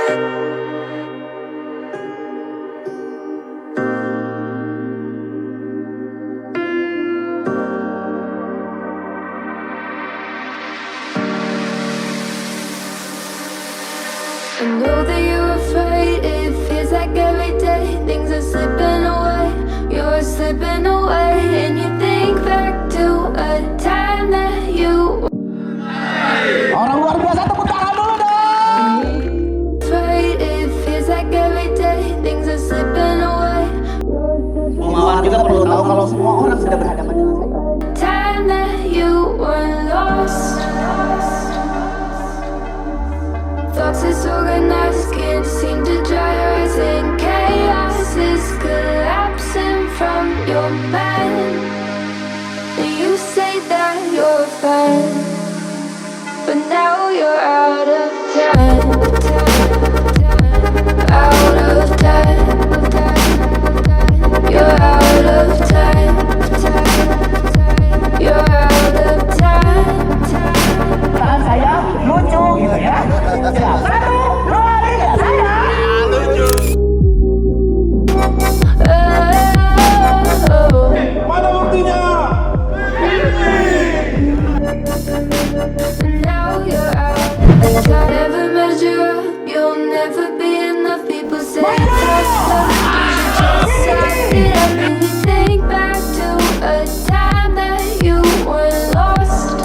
I know that you're afraid, it feels like every day things are slipping away, you're slipping away, and you think back to a time that you. Orang luar biasa, tepuk tangan dulu dong. Afraid, it feels like every day things are slipping away. Pemahaman kita perlu tahu kalau semua orang sudah berhadapan dengan saya. Time that you were lost. Thoughts disorganized, can't seem to dry your eyes, and chaos is collapsing from your mind. And you say that you're fine, but now you're out of time. Out of time. You're out of time. You're out of time. Perasaan saya lucu gitu ya. Satu, dua, tiga, saya lucu. Mana buktinya? Now you're out of time. Never measure up, you'll never be enough. People say tough love, you should just suck it up. And you think back to a time that you were lost.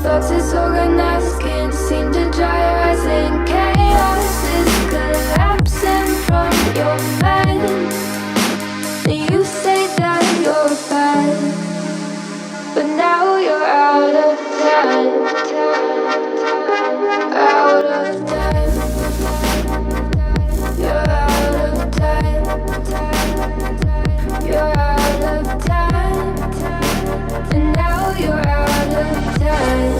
Thoughts disorganized, can't seem to dry your eyes, and chaos is collapsing from your mind. And you say that you're fine, but now you're out of time. Out of time. You're out of time. You're out of time. And now you're out of time.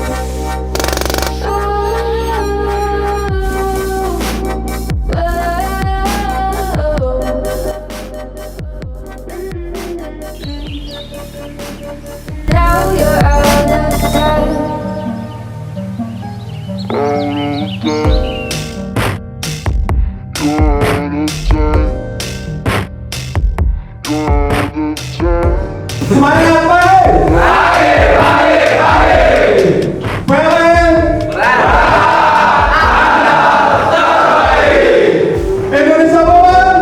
Now you're out of time. Semuanya apa? Indonesia Momen.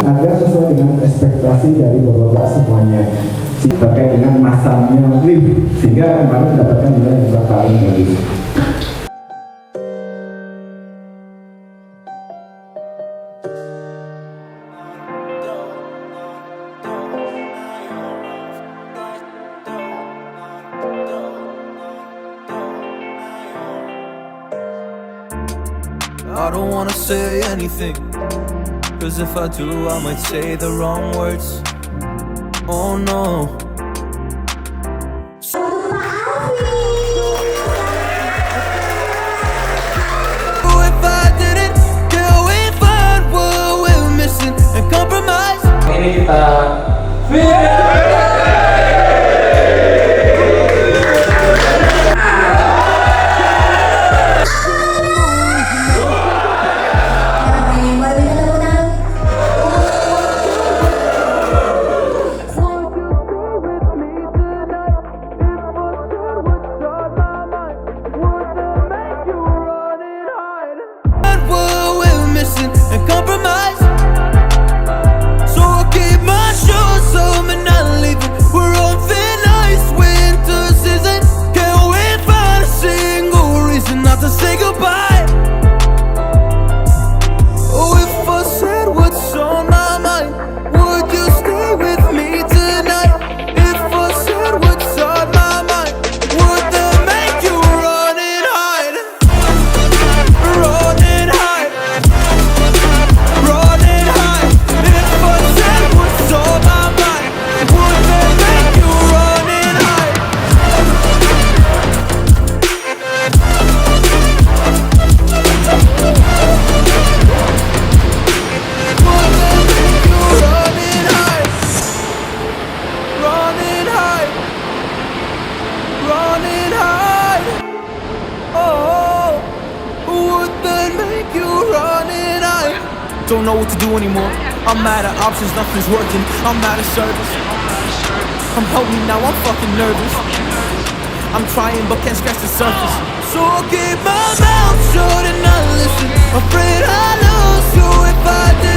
Agar sesuai dengan ekspektasi dari bapak-bapak semuanya terkait dengan masanya lift, sehingga kemarin mendapatkan nilai yang paling bagus. I don't wanna say anything, cause if I do I might say the wrong words. Oh no. If I didn't, can we find what we're missing and compromise? Ini kita What we're missing and compromise. So I'll keep my shoes on and I'll Don't know what to do anymore. I'm mad at options, nothing's working. I'm mad at service. I'm help me now, I'm fucking nervous. I'm trying but can't scratch the surface. So I'll keep my mouth shut and not listen. Afraid I lose you if I did.